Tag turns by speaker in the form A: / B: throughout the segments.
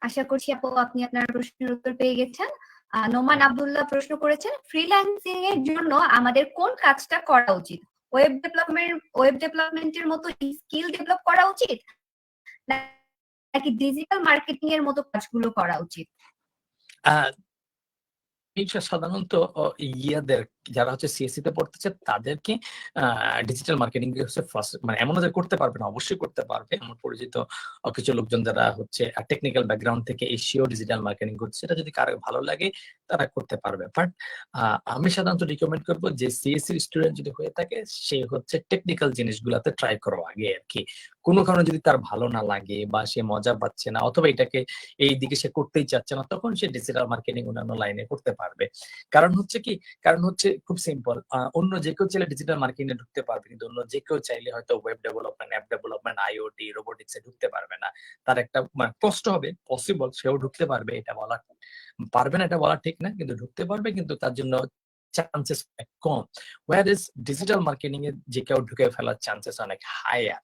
A: আশা করছি আপু আপনি আপনার প্রশ্নের উত্তর পেয়ে গেছেন। নোমান আব্দুল্লাহ প্রশ্ন করেছেন, ফ্রিল্যান্সিং এর জন্য আমাদের কোন কাজটা করা উচিত? ওয়েব ডেভেলপমেন্টের মতো স্কিল ডেভেলপ করা উচিত, নাকি ডিজিটাল মার্কেটিং এর মতো কাজগুলো করা উচিত?
B: এইটা সাধারণত ইয়াদের যারা হচ্ছে সিএসসি তে পড়তেছে তাদেরকে ডিজিটাল মার্কেটিং হচ্ছে ফার্স্ট, মানে এমন যে করতে পারবে না, অবশ্যই করতে পারবে। আমার পরিচিত কিছু লোকজন যারা হচ্ছে টেকনিক্যাল ব্যাকগ্রাউন্ড থেকে এসিও ডিজিটাল মার্কেটিং করছে, সেটা যদি কারো ভালো লাগে তারা করতে পারবে। বাট আমি সাধারণত রিকমেন্ড করবো যে সিএসসি স্টুডেন্ট যদি হয়ে থাকে সে হচ্ছে টেকনিক্যাল জিনিসগুলোতে ট্রাই করো আগে আর কি। কোনো কারণে যদি তার ভালো না লাগে বা সে মজা পাচ্ছে না অথবা এটাকে এই দিকে সে করতেই চাচ্ছে না, তখন সে ডিজিটাল মার্কেটিং অন্যান্য লাইনে করতে পারবে। কারণ হচ্ছে খুব সিম্পল, অন্য যে কেউ চাইলে ডিজিটাল মার্কেটিং এ ঢুকতে পারবে, কিন্তু অন্য যে কেউ চাইলে হয়তো web development, app development, IoT, robotics এ ঢুকতে পারবে না। তার একটা কষ্ট হবে, পসিবল সেও ঢুকতে পারবে, এটা বলা পারবে না এটা বলা ঠিক না, কিন্তু ঢুকতে পারবে, কিন্তু তার জন্য চান্সেস কম। ওয়ার ইজ ডিজিটাল মার্কেটিং এ যে কেউ ঢুকে ফেলার চান্সেস অনেক হায়ার।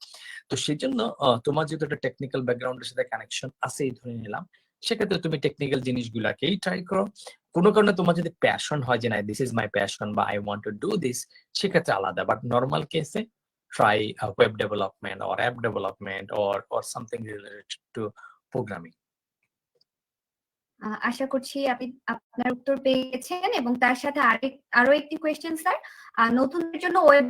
B: তো সেই জন্য তোমার যেহেতু একটা টেকনিক্যাল ব্যাকগ্রাউন্ডের সাথে কানেকশন আছে, এই ধরে নিলাম, সেক্ষেত্রে তুমি টেকনিক্যাল জিনিসগুলাকেই ট্রাই করো। কোনো কারণে তোমার যদি প্যাশন হয় যে না দিস ইজ মাই প্যাশন বা I want to do this, সেক্ষেত্রে আলাদা। বাট নর্মাল কেসে try web development or app development or something related to programming.
A: আশা করছি আপনি আপনার উত্তর পেয়ে গেছেন, এবং তার সাথে আরো একটি কোয়েশ্চেন স্যার, নতুনদের জন্য ওয়েব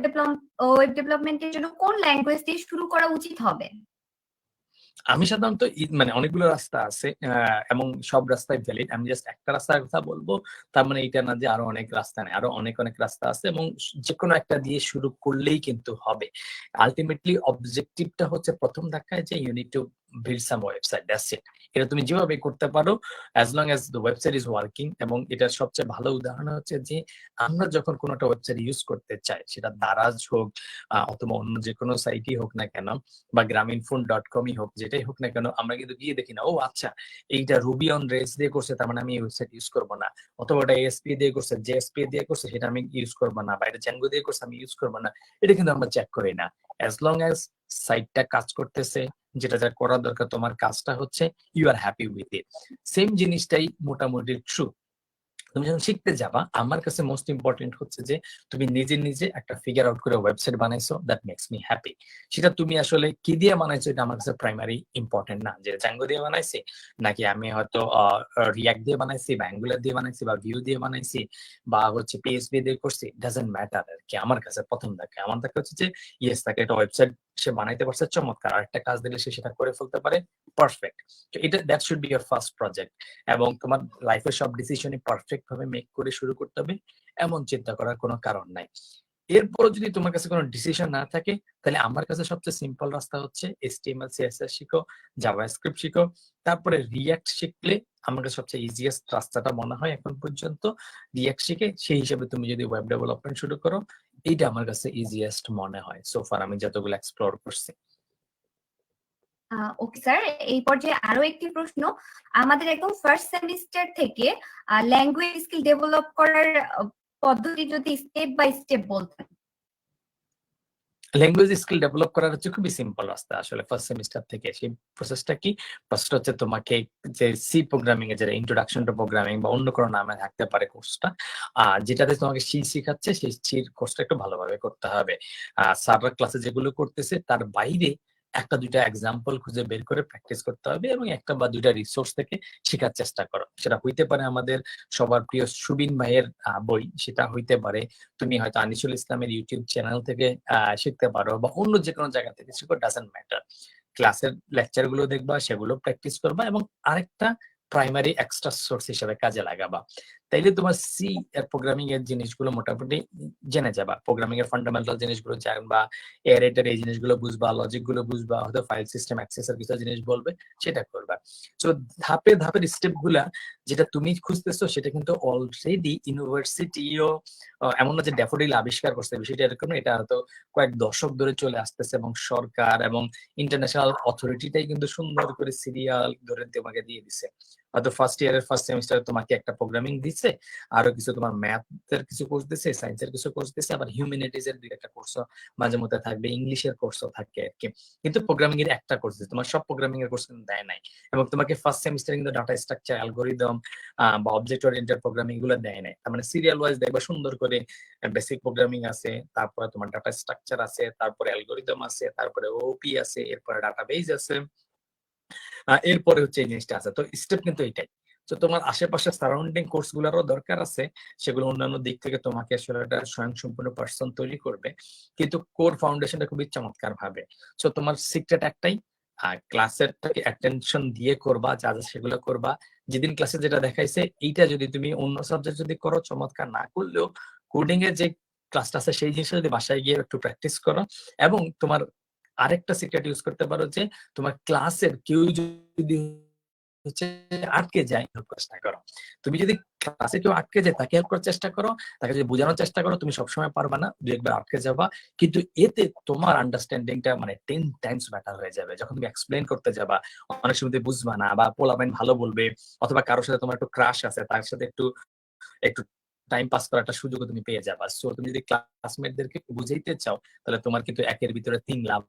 A: ডেভেলপমেন্টের জন্য কোন ল্যাঙ্গুয়েজ দিয়ে শুরু করা উচিত হবে?
B: আমি সাধারণত মানে অনেকগুলো রাস্তা আছে এবং সব রাস্তায় ভ্যালিড। আমি জাস্ট একটা রাস্তার কথা বলবো, তার মানে এটা না যে আরো অনেক রাস্তা নেই, আরো অনেক রাস্তা আছে, এবং যে কোনো একটা দিয়ে শুরু করলেই কিন্তু হবে। আলটিমেটলি অবজেক্টিভটা হচ্ছে প্রথম ধাক্কায় যে you need to build some website, that's it. এটা তুমি যেভাবে করতে পারো as long as the website is working. এবং এটার সবচেয়ে ভালো উদাহরণ হচ্ছে যে আমরা যখন কোনো একটা ওয়েবসাইট ইউজ করতে চাই, সেটা দারাজ হোক অথবা অন্য যে কোনো সাইটই হোক না কেন, বা গ্রামীণফোন.com-ই হোক, যেটাই হোক না কেন, আমরা কিন্তু গিয়ে দেখি না ও আচ্ছা এইটা রুবি অন রেলস দিয়ে করছে, তার মানে আমি এই ওয়েবসাইট ইউজ করবো না, অথবা ওটা এএসপি দিয়ে করছে, জেএসপি দিয়ে করছে, সেটা আমি ইউজ করবো না, বা এটা জ্যাঙ্গো দিয়ে করছে আমি ইউজ করবো না। এটা কিন্তু আমরা চেক করি না। অ্যাজ লং অ্যাজ সাইটটা কাজ করতেছে, যেটা যা করা দরকার, তোমার কাজটা হচ্ছে, you are happy with it. Same জিনিসটাই মোটামুটি ট্রু। তুমি যখন শিখতে যাবা, আমার কাছে মোস্ট ইম্পর্টেন্ট হচ্ছে যে তুমি নিজে একটা ফিগার আউট করে ওয়েবসাইট বানাইছো, দ্যাট মেক্স মি হ্যাপি। সেটা তুমি আসলে কি দিয়ে বানাইছো এটা আমার কাছে প্রাইমারি ইম্পর্টেন্ট না, যে জ্যাঙ্গো দিয়ে বানাইছি নাকি আমি হয়তো রিয়াক্ট দিয়ে বানাইছি বা অ্যাঙ্গুলার দিয়ে বানাইছি বা ভিউ দিয়ে বানাইছি বা হচ্ছে পিএসপি দিয়ে করছি, ডাজন্ট ম্যাটার আর কি। আমার কাছে প্রথম দেখা আমার দেখা হচ্ছে যে ইয়েস, তাকে একটা ওয়েবসাইট সে বানাইতে পারছে, চমৎকার, আর একটা কাজ দিলে সে সেটা করে ফেলতে পারে, পারফেক্ট। তো এটা that should be year first project. এবং তোমার লাইফের সব ডিসিশনই পারফেক্ট ভাবে মেক করে শুরু করতে হবে, এমন চিন্তা করার কোনো কারণ নাই। এরপর যদি তোমার কাছে কোনো ডিসিশন না থাকে, তাহলে আমার কাছে সবচেয়ে সিম্পল রাস্তা হচ্ছে HTML CSS শিখো, জাভাস্ক্রিপ্ট শিখো, তারপরে রিয়াক্ট শিখলে আমার কাছে সবচেয়ে ইজিয়েস্ট রাস্তাটা মনে হয় এখন পর্যন্ত। রিয়াক্ট শিখে সেই হিসেবে তুমি যদি ওয়েব ডেভেলপমেন্ট শুরু করো, এইটা আমার কাছে ইজিয়েস্ট মনে হয় সোফার আমি যতগুলো এক্সপ্লোর করছি।
A: ওকে স্যার, এই পর্যায়ে আরো একটি প্রশ্ন, আমাদের একদম ফার্স্ট সেমিস্টার থেকে ল্যাঙ্গুয়েজ স্কিল ডেভেলপ করার পদ্ধতি যদি স্টেপ বাই স্টেপ বলতেন।
B: ল্যাঙ্গুয়েজ স্কিল ডেভেলপ করার হচ্ছে খুবই সিম্পল রাস্তা আসলে ফার্স্ট সেমিস্টার থেকে। সেই প্রসেসটা কি? ফার্স্ট হচ্ছে তোমাকে যে সি প্রোগ্রামিং এর যেটা ইন্ট্রোডাকশন টু প্রোগ্রামিং বা অন্য কোনো নামে থাকতে পারে কোর্সটা, যেটাতে তোমাকে সি শিখাচ্ছে, সেই সির কোর্সটা একটু ভালোভাবে করতে হবে। স্যাররা ক্লাসে যেগুলো করতেছে তার বাইরে একটা দুইটা এক্সাম্পল খুঁজে বের করে প্র্যাকটিস করতে হবে, এবং একটা বা দুইটা রিসোর্স থেকে শেখার চেষ্টা করো। সেটা হইতে পারে আমাদের সবার প্রিয় সুবিন ভাইয়ের বই, সেটা হইতে পারে তুমি হয়তো আনিসুল ইসলামের ইউটিউব চ্যানেল থেকে শিখতে পারো, বা অন্য যে কোনো জায়গা থেকে শিখো, ডাজন্ট ম্যাটার। ক্লাসের লেকচার গুলো দেখবা, সেগুলো প্র্যাকটিস করবা, এবং আরেকটা প্রাইমারি এক্সট্রা সোর্স হিসেবে কাজে লাগাবা। তাইলে তোমার সি এর প্রোগ্রামিং এর জিনিসগুলো মোটামুটি জেনে যাবা, প্রোগ্রামিং এর ফান্ডামেন্টাল জিনিসগুলো জানবা, এরেটের এই জিনিসগুলো বুঝবা, লজিক গুলো বুঝবা, হয়তো ফাইল সিস্টেম অ্যাক্সেস এর কিছু জিনিস বলবে, সেটা করবা। তো ধাপে ধাপের স্টেপ গুলা যেটা তুমি খুঁজতেছো, সেটা কিন্তু অলরেডি ইউনিভার্সিটিও, এমন না যে ড্যাফোডিল আবিষ্কার করছে বিষয়টা এরকম, এটা হয়তো কয়েক দশক ধরে চলে আসতেছে, এবং সরকার এবং ইন্টারন্যাশনাল অথরিটিটাই কিন্তু সুন্দর করে সিরিয়াল ধরে তোমাকে দিয়ে দিছে। হয়তো ফার্স্ট ইয়ারের ফার্স্ট সেমিস্টারে তোমাকে একটা প্রোগ্রামিং দিচ্ছে, আরো কিছু তোমার ম্যাথের কিছু কোর্স দিচ্ছে, সায়েন্সের কিছু কোর্স দিচ্ছে, আবার হিউম্যানিটিজ এর দুই একটা কোর্স মাঝে মধ্যে থাকবে, ইংলিশের কোর্সও থাকে আর কি। কিন্তু প্রোগ্রামিং এর একটা কোর্স দিচ্ছে, তোমার সব প্রোগ্রামিং এর কোর্স কিন্তু দেয় নাই। এবং তোমাকে ফার্স্ট সেমিস্টারে কিন্তু ডাটা স্ট্রাকচার, অ্যালগরিদম বা অবজেক্ট ওরিয়েন্টেড প্রোগ্রামিং গুলো দেয় নাই। তার মানে সিরিয়াল ওয়াইজ দেখবা সুন্দর করে বেসিক প্রোগ্রামিং আছে, তারপরে তোমার ডাটা স্ট্রাকচার আছে, তারপরে অ্যালগরিদম আছে, তারপরে ওপি আছে, এরপরে ডাটাবেজ আছে, এরপরে হচ্ছে এই জিনিসটা আছে। তো স্টেপ কিন্তু এটাই। তো তোমার আশেপাশে সারাউন্ডিং কোর্স গুলারও দরকার আছে, সেগুলো অন্যান্য দিক থেকে তোমাকে আসলে একটা স্বয়ংসম্পূর্ণ পার্সন তৈরি করবে, কিন্তু কোর ফাউন্ডেশনটা খুবই চমৎকার ভাবে। তো তোমার সিক্রেট একটাই, ক্লাসের অ্যাটেনশন দিয়ে করবা, যা যা সেগুলো করবা। যেদিন ক্লাসে যেটা দেখাইছে এইটা যদি তুমি অন্য সাবজেক্ট যদি করো চমৎকার, না করলেও কোডিং এর যে ক্লাসটা আছে সেই জিনিসটা যদি বাসায় গিয়ে একটু প্র্যাকটিস করো। এবং তোমার আরেকটা সিক্রেট ইউজ করতে পারো যে তোমার ক্লাসের কেউ যদি হচ্ছে আটকে যায়, হেল্প করার চেষ্টা করো। তুমি যদি ক্লাসে কেউ আটকে যায় তাকে হেল্প করার চেষ্টা করো, তাকে যদি বোঝানোর চেষ্টা করো। তুমি সবসময় পারবা না, দু একবার আটকে যাবা, কিন্তু এতে তোমার আন্ডারস্ট্যান্ডিংটা মানে 10 টাইমস বেটার হয়ে যাবে। যখন তুমি এক্সপ্লেইন করতে যাবা অনেক সময় তুমি বুঝবা না, বা পোলাপাইন ভালো বলবে, অথবা কারোর সাথে তোমার একটু ক্রাশ আছে, তার সাথে একটু একটু টাইম পাস করার একটা সুযোগ তুমি পেয়ে যাবা। সো তুমি যদি ক্লাসমেটদেরকে বুঝাইতে চাও, তাহলে তোমার কিন্তু একের ভিতরে 3 লাভ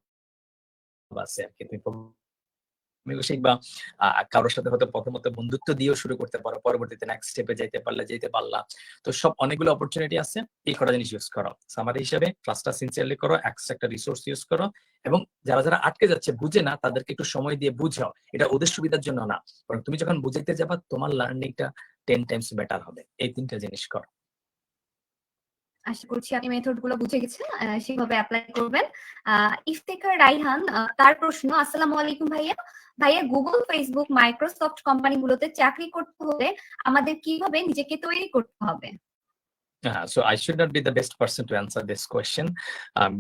B: আছে আর কি। তুমি শিখবা, কারোর সাথে হয়তো প্রথমত বন্ধুত্ব দিয়েও শুরু করতে পারো, পরবর্তীতে নেক্সট স্টেপে যাইতে পারলা। তো সব অনেকগুলো অপরচুনিটি আছে, এই কটা জিনিস ইউজ করো। সামারি হিসেবে ক্লাসটা সিনসিয়ারলি করো, এক্সট্রা একটা রিসোর্স ইউজ করো, এবং যারা যারা আটকে যাচ্ছে বুঝে না তাদেরকে একটু সময় দিয়ে বুঝাও। এটা ওদের সুবিধার জন্য না, কারণ তুমি যখন বুঝাইতে যাবা তোমার লার্নিংটা 10 টাইমস বেটার হবে। এই 3টা জিনিস করো।
A: আশা করছি আপনি মেথড গুলো বুঝে গেছেন, সেভাবে অ্যাপ্লাই করবেন। ইফতেখার রাইহান, তার প্রশ্ন, আসসালামু আলাইকুম ভাইয়া। ভাইয়া, গুগল, ফেসবুক, মাইক্রোসফট কোম্পানিগুলোতে চাকরি করতে হলে আমাদের কিভাবে নিজেকে তৈরি করতে হবে?
B: So I should not be the best person to answer this question,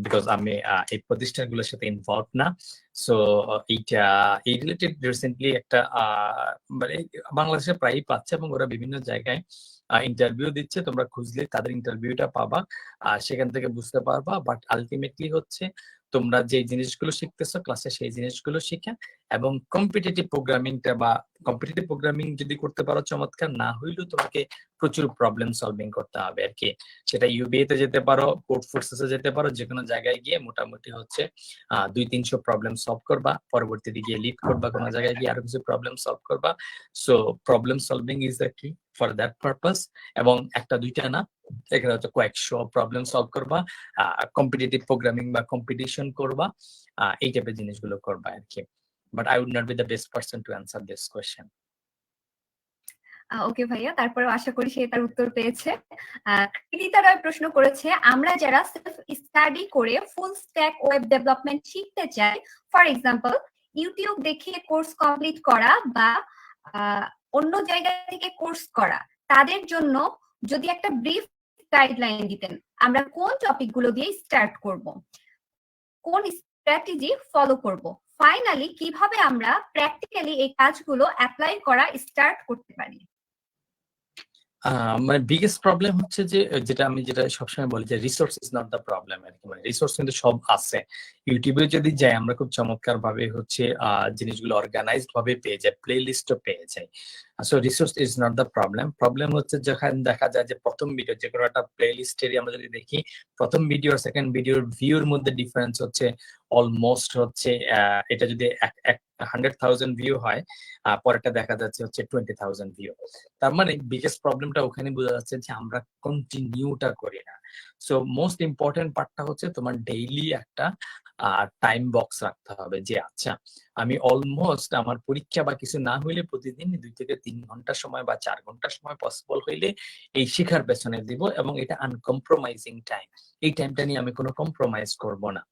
B: because আমি এই প্রতিষ্ঠানগুলোর সাথে ইনভলভ না। সো এইটা এই রিলেটেড রিসেন্টলি একটা মানে বাংলাদেশে প্রায়ই পাচ্ছে, এবং ওরা বিভিন্ন জায়গায় ইন্টারভিউ দিচ্ছে। তোমরা খুঁজলে তাদের ইন্টারভিউটা পাবা, সেখান থেকে বুঝতে পারবা। বাট আলটিমেটলি হচ্ছে তোমরা যে জিনিসগুলো শিখতেছো ক্লাসে, সেই জিনিসগুলো শিখা, এবং কম্পিটিটিভ প্রোগ্রামিংটা বা কম্পিটিটিভ প্রোগ্রামিং যদি করতে পারো চমৎকার, না হইলেও তোমাকে প্রচুর প্রবলেম সলভিং করতে হবে আর কি। সেটা ইউবিএ তে যেতে পারো, কোড ফোর্সেসে যেতে পারো, যে কোনো জায়গায় গিয়ে মোটামুটি হচ্ছে 200-300 প্রবলেম সলভ করবা, পরবর্তীতে গিয়ে লিড করবা, কোনো জায়গায় গিয়ে আরো কিছু প্রবলেম সলভ করবা। So problem solving is the key for that purpose. এবং একটা দুইটা না, এখানে হচ্ছে কয়েকশো প্রবলেম সলভ করবা, কম্পিটিটিভ প্রোগ্রামিং বা কম্পিটিশন করবা, এই টাইপের জিনিসগুলো করবা আর কি। But I would not be the best person to answer this question.
A: Okay ভাইয়া, তারপরে আশা করি সে তার উত্তর পেয়েছে। কৃতিকা রায় প্রশ্ন করেছে, আমরা যারা সেলফ স্টাডি করে ফুল স্ট্যাক ওয়েব ডেভেলপমেন্ট শিখতে চাই, ফর এক্সাম্পল ইউটিউব দেখে কোর্স কমপ্লিট করা বা অন্য জায়গা থেকে কোর্স করা, তাদের জন্য যদি একটা ব্রিফ গাইডলাইন দিতেন, আমরা কোন টপিকগুলো দিয়ে স্টার্ট করব, কোন স্ট্র্যাটেজি ফলো করব, ফাইনালি কিভাবে আমরা প্র্যাকটিক্যালি এই কাজগুলো অ্যাপ্লাই করা স্টার্ট করতে পারি?
B: মানে বিগেস্ট প্রবলেম হচ্ছে যে যেটা সবসময় বলি যে resource is not the problem আর কি। মানে রিসোর্স কিন্তু সব আছে। ইউটিউবে যদি যাই আমরা খুব চমৎকার ভাবে হচ্ছে জিনিসগুলো অর্গানাইজড ভাবে পেয়ে যাই, প্লে লিস্টও পেয়ে যাই। So resource is not the problem. Problem হচ্ছে যখন দেখা যায় যে প্রথম ভিডিও যে কোনো একটা প্লে লিস্টেরই আমরা যদি দেখি, প্রথম ভিডিও আর সেকেন্ড ভিডিওর ভিউর মধ্যে ডিফারেন্স হচ্ছে অলমোস্ট হচ্ছে এটা যদি 100,000 ভিউ হয়, পরেরটা দেখা যাচ্ছে হচ্ছে 20,000 ভিউ। তার মানে বিগেস্ট প্রবলেমটা ওখানে বোঝা যাচ্ছে যে আমরা কন্টিনিউটা করি না। সো মোস্ট ইম্পর্টেন্ট পার্টটা হচ্ছে তোমার ডেইলি একটা টাইম বক্স রাখতে হবে, যে আচ্ছা আমি অলমোস্ট আমার পরীক্ষা বা কিছু না হইলে প্রতিদিন 2 থেকে 3 ঘন্টা সময় বা 4 ঘন্টা সময় পসিবল হইলে এই শেখার পেছনে দিব, এবং এটা আনকম্প্রোমাইজিং টাইম। এই টাইমটা নিয়ে আমি কোনো কম্প্রোমাইজ করব না।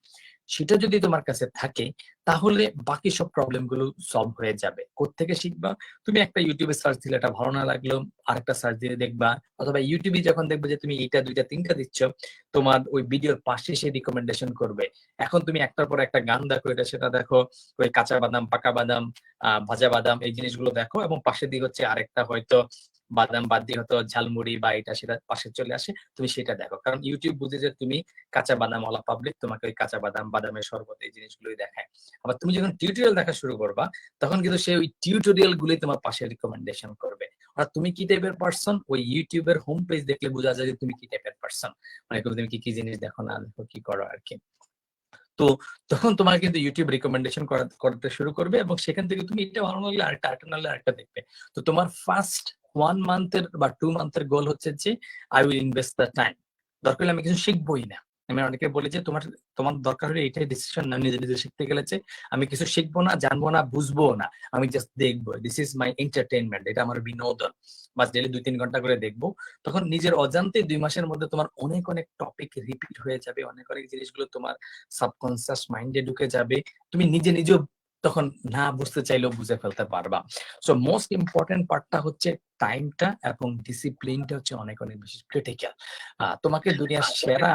B: সেটা যদি তোমার কাছে থাকে তাহলে বাকি সব প্রবলেম গুলো সলভ হয়ে যাবে। কোত্থেকে শিখবা? তুমি একটা ইউটিউবে সার্চ দিলে এটা ভালো না লাগলো আরেকটা সার্চ দিয়ে দেখবা, অথবা ইউটিউবে যখন দেখবে যে তুমি এইটা দুইটা তিনটা দিচ্ছ, তোমার ওই ভিডিওর পাশে সে রিকমেন্ডেশন করবে। এখন তুমি একটার পর একটা গান দেখো, এটা সেটা দেখো, ওই কাঁচা বাদাম, পাকা বাদাম, ভাজা বাদাম, এই জিনিসগুলো দেখো, এবং পাশে দিকে হচ্ছে আরেকটা হয়তো বাদাম বাদ দিয়ে হয়তো ঝালমুড়ি বা এটা সেটা পাশে চলে আসে, তুমি সেটা দেখো। কারণ ইউটিউব বুঝে যে তুমি কাঁচা বাদাম ওয়ালা পাবলিক, তোমাকে ওই কাঁচা বাদাম, বাদামের শরবত এই জিনিসগুলোই দেখায়। আবার তুমি যখন টিউটোরিয়াল দেখা শুরু করবা, তখন কিন্তু সে ওই টিউটোরিয়াল গুলোই তোমার পাশে রিকমেন্ডেশন করবে। আর তুমি কি টাইপের পার্সন, ওই ইউটিউবের হোম পেজ দেখলে বোঝা যায় যে তুমি কি টাইপের পার্সন, মানে তুমি কি কি জিনিস দেখো না দেখো, কি করো আর কি। তো তখন তোমার কিন্তু ইউটিউব রিকমেন্ডেশন করতে শুরু করবে, এবং সেখান থেকে তুমি এটা ভালো লাগলে আরেকটা নাহলে আরেকটা দেখবে। তো তোমার ফার্স্ট 1 মান্থের বা 2 মান্থের গোল হচ্ছে যে I will invest the time. দরকার হলে আমি কিছু শিখবোই না। আমি অনেকে বলি যে তোমার তোমার দরকার হলে এটাই ডিসিশন না, নিজে নিজে শিখতে গেলে যে আমি কিছু শিখবো না, জানবো না, বুঝবো না, আমি জাস্ট দেখবো, দিস ইজ মাই এন্টারটেইনমেন্ট, এটা আমার বিনোদন, বাস ডেলি 2-3 ঘন্টা করে দেখবো। তখন নিজের অজান্তে 2 মাসের মধ্যে তোমার অনেক অনেক টপিক রিপিট হয়ে যাবে, অনেক অনেক জিনিসগুলো তোমার সাবকনসিয়াস মাইন্ডে ঢুকে যাবে, তুমি নিজে নিজেও তখন না বুঝতে চাইলেও বুঝে ফেলতে পারবা। সো মোস্ট ইম্পর্টেন্ট পার্টটা হচ্ছে টাইমটা, এবং ডিসিপ্লিনটা হচ্ছে অনেক অনেক বেশি ক্রিটিক্যাল। তোমাকে দুনিয়ার সেরা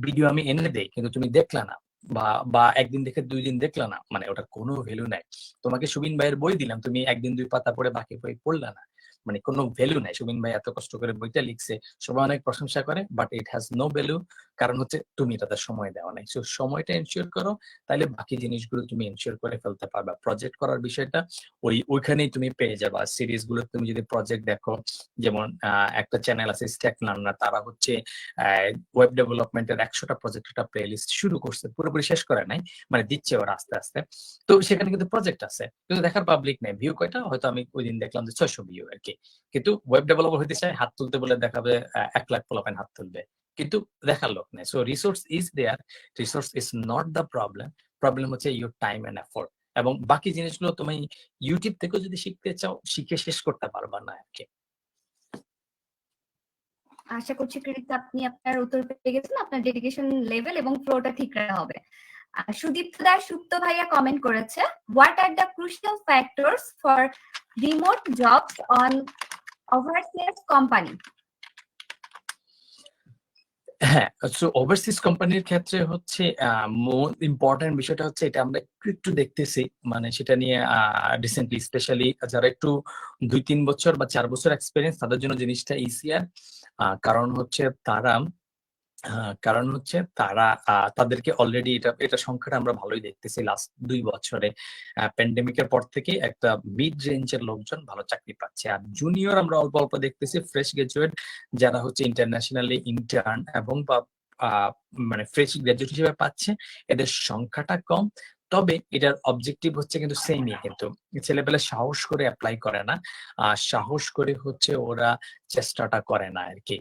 B: ভিডিও আমি এনে দেই, কিন্তু তুমি দেখলা না, বা বা একদিন দেখে 2 দিন দেখলা না, মানে ওটা কোনো ভ্যালু নাই। তোমাকে সুবিন ভাইয়ের বই দিলাম, তুমি একদিন 2 পাতা পড়ে বাকি বই পড়লা না, মানে কোনো ভ্যালু নাই। সুবিন ভাই এত কষ্ট করে বইটা লিখছে, সবাই অনেক প্রশংসা করে, but it has no value, কারণ হচ্ছে তুমি তাদের সময় দেওয়া নাই। সো সময়টা এনশিওর করো, তাহলে বাকি জিনিসগুলো তুমি এনশিওর করে ফেলতে পারবা। প্রজেক্ট করার বিষয়টা ওইখানেই তুমি পেয়ে যাবা। সিরিজ গুলো তুমি যদি প্রজেক্ট দেখো, যেমন একটা চ্যানেল আছে স্ট্যাক লার্নার, তারা হচ্ছে ওয়েব ডেভেলপমেন্টের 100টা প্রজেক্ট একটা প্লেলিস্ট শুরু করছে, পুরোপুরি শেষ করে নাই, মানে দিচ্ছে ওরা আস্তে আস্তে। তো সেখানে কিন্তু প্রজেক্ট আছে, কিন্তু দেখার পাবলিক নেই। ভিউ কয়টা হয়তো আমি ওই দিন দেখলাম যে 600 ভিউ আর কি। কিন্তু ওয়েব ডেভেলপার হইতে চায়, হাত তুলতে বলে দেখাবে 1 লাখ পোলাপাইন হাত তুলবে, কিন্তু দেখার লোক নেই। So resource is there, resource is not the problem, problem হচ্ছে ইউর টাইম এন্ড এফোর্ট। এবং বাকি জিনিসগুলো তুমি ইউটিউব থেকেও যদি শিখতে চাও, শিখে শেষ করতে পারবা না আর কি।
A: আশা করছি কৃতিক আপনি আপনার উত্তর পেয়ে গেছেন, আপনার ডেডিকেশন লেভেল এবং ফ্লোটা ঠিক রাখা হবে। সুদীপ্ত দাস সুপ্ত ভাইয়া কমেন্ট করেছে, what are the crucial factors for remote jobs on overseas company?
B: হ্যাঁ, সো ওভারসিজ কোম্পানির ক্ষেত্রে হচ্ছে মোস্ট ইম্পর্টেন্ট বিষয়টা হচ্ছে, এটা আমরা একটু দেখতেছি, মানে সেটা নিয়ে রিসেন্টলি স্পেশালি যারা একটু 2-3 বছর বা 4 বছর এক্সপিরিয়েন্স, তাদের জন্য জিনিসটা ইজিয়ার। কারণ হচ্ছে তারা তাদেরকে অলরেডি এটা সংখ্যাটা আমরা ভালোই দেখতেছি লাস্ট 2 বছরে। প্যান্ডেমিকের পর থেকে একটা মিড রেঞ্জের লোকজন ভালো চাকরি পাচ্ছে, আর জুনিয়র আমরা অল্প অল্প দেখতেছি, ফ্রেশ গ্রাজুয়েট যারা হচ্ছে ইন্টারন্যাশনালি ইন্টার্ন এবং মানে ফ্রেশ গ্রাজুয়েট হিসেবে পাচ্ছে, এদের সংখ্যাটা কম। তবে এটার অবজেক্টিভ হচ্ছে কিন্তু সেমই, কিন্তু ছেলেপেলে সাহস করে অ্যাপ্লাই করে না, সাহস করে হচ্ছে ওরা চেষ্টাটা করে না আর কি,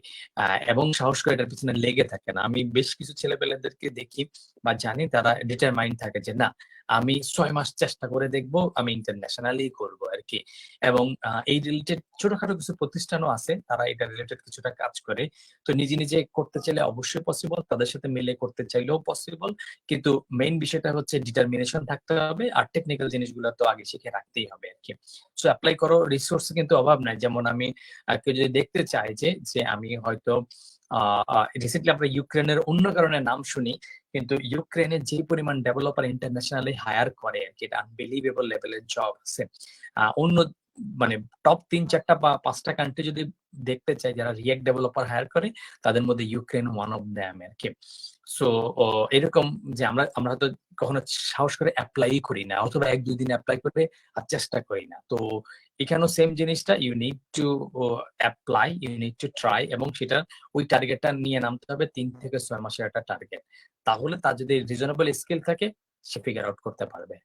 B: এবং সাহস করে এটার পিছনে লেগে থাকে না। আমি বেশ কিছু ছেলেপেলেদেরকে দেখি বা জানি, তারা ডিটারমাইন্ড থাকে যে না, আমি 6 মাস চেষ্টা করে দেখবো, আমি ইন্টারন্যাশনালি করব আর কি। এবং এই রিলেটেড ছোটখাটো কিছু প্রতিষ্ঠানও আছে, তারা এটা রিলেটেড কিছুটা কাজ করে। তো নিজে নিজে করতে চাইলে অবশ্যই পসিবল, তাদের সাথে মিলে করতে চাইলেও পসিবল, কিন্তু মেইন বিষয়টা হচ্ছে ডিটারমিনেশন থাকতে হবে, আর টেকনিক্যাল জিনিসগুলো তো আগে শিখে রাখতেই হবে আর কি। সো অ্যাপ্লাই করো, রিসোর্স কিন্তু অভাব নাই। যেমন আমি কেউ যদি দেখতে চাই যে আমি হয়তো রিসেন্টলি আমরা ইউক্রেনের অন্য কারণে নাম শুনি, কিন্তু ইউক্রেনে যে পরিমাণ ডেভেলপার ইন্টারন্যাশনালি হায়ার করে আর কি, এটা আনবিলিভেবল লেভেলের জব আছে। অন্য মানে টপ 3-4টা বা 5টা কান্ট্রি যদি দেখতে চাই যারা রিয়েক্ট ডেভেলপার হায়ার করে, তাদের মধ্যে ইউক্রেন ওয়ান অফ দ্যাম আর কি। সো এরকম যে আমরা হয়তো কখনো সাহস করে অ্যাপ্লাই করি না, অথবা 1-2 দিন অ্যাপ্লাই করে আর চেষ্টা করি না। তো এখানেও সেম জিনিসটা, you need to apply, you need to try, এবং সেটা ওই টার্গেটটা নিয়ে নামতে হবে, 3 থেকে 6 মাসের একটা টার্গেট। তাহলে তার যদি রিজনেবল স্কিল থাকে, সে ফিগার আউট করতে পারবে।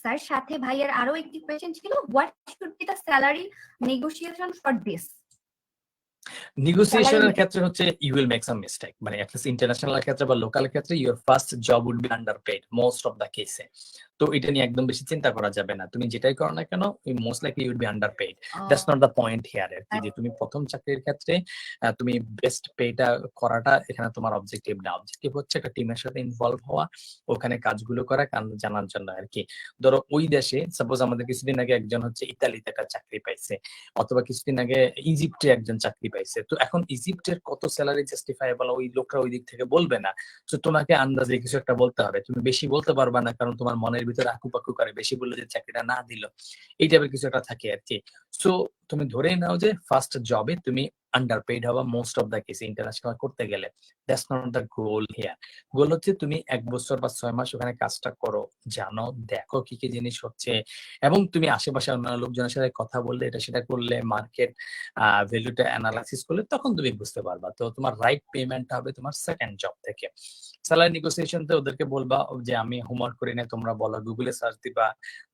A: স্যার সাথে ভাইয়ের আরো একটি কোয়েশ্চেন ছিল, what should be the salary negotiation for this?
B: নেগোসিয়েশনের ক্ষেত্রে হচ্ছে you will make some mistake, মানে অ্যাটলিস্ট ইন্টারন্যাশনাল ক্ষেত্রে বা লোকাল ক্ষেত্রে your first job would be underpaid most of the কেসে। তো এটা নিয়ে একদম বেশি চিন্তা করা যাবে না, তুমি যেটাই করো না কেন, most likely you will be underpaid. That's not the point here আর কি, যে তুমি প্রথম চাকরির ক্ষেত্রে তুমি বেস্ট পেটা করাটা এখানে তোমার অবজেক্টিভ না। অবজেক্টিভ হচ্ছে একটা টিমের সাথে ইনভলভ হওয়া, ওখানে কাজগুলো করা, জানার জন্য আর কি। ধরো ওই দেশে সাপোজ আমাদের কিছুদিন আগে একজন হচ্ছে ইতালিতে একটা চাকরি পাইছে, অথবা কিছুদিন আগে ইজিপ্টে একজন চাকরি পাইছে, হয়েছে। তো এখন ইজিপ্টের কত স্যালারি জাস্টিফাইবল ওই লোকরা ওই দিক থেকে বলবে না। তো তোমাকে আন্দাজে কিছু একটা বলতে হবে, তুমি বেশি বলতে পারবা না কারণ তোমার মনের ভিতরে আকুপাকু করে, বেশি বললে যে চাকরিটা না দিল, এই টাইপের কিছু একটা থাকে আর কি। সো তুমি ধরেই নাও যে ফার্স্ট জবে তুমি আন্ডারপেইড হবা most of the case international করতে গেলে। That's not the goal here. Goal হচ্ছে তুমি 1 বছর বা 6 মাস ওখানে কাজটা করো, জানো, দেখো কি কি জিনিস হচ্ছে, এবং তুমি আশেপাশে অন্যান্য লোকজনের সাথে কথা বললে, এটা সেটা করলে, মার্কেট ভ্যালুটা অ্যানালাইসিস করলে তখন তুমি বুঝতে পারবা। তো তোমার রাইট পেমেন্ট হবে তোমার সেকেন্ড জব থেকে। স্যালারি নেগোসিয়েশনতে ওদেরকে বলবা যে আমি হোমওয়ার্ক করি না, তোমরা বলো, গুগলে সার্চ দিবা,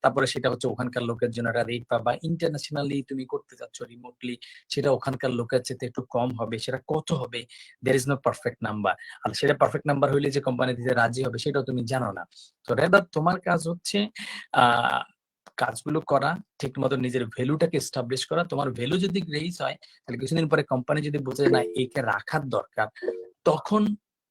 B: তারপরে সেটা হচ্ছে ওখানকার লোকের জন্য একটা রেট পাবা। ইন্টারন্যাশনালি তুমি করতে চাচ্ছ রিমোটলি, সেটা ওখানকার লোকের চেয়ে একটু কম হবে, সেটা কত হবে, there is no perfect number. আর সেটা পারফেক্ট নাম্বার হইলে যে কোম্পানি দিতে রাজি হবে সেটাও তুমি জানো না। তো রেদার তোমার কাজ হচ্ছে কাজগুলো করা, ঠিক মতো নিজের ভ্যালুটাকে এস্টাবলিশ করা। তোমার ভ্যালু যদি রেইজ হয়, তাহলে কিছুদিন পরে কোম্পানি যদি বোঝে না একে রাখার দরকার, তখন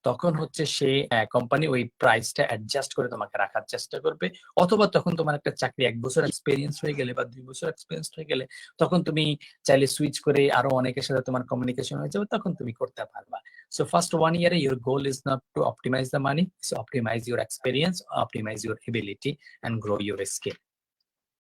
B: তখন হচ্ছে সে কোম্পানি ওই প্রাইসটা অ্যাডজাস্ট করে তোমাকে রাখার চেষ্টা করবে। অথবা তখন তোমার একটা চাকরি 1 বছর এক্সপেরিয়েন্স হয়ে গেলে বা 2 বছর এক্সপেরিয়েন্স হয়ে গেলে, তখন তুমি চাইলে সুইচ করে আরো অনেকের সাথে তোমার কমিউনিকেশন হয়ে যাবে, তখন তুমি করতে পারবা। So first 1 year, your goal is not to optimize the money, so optimize your experience, optimize your ability, and grow your skill.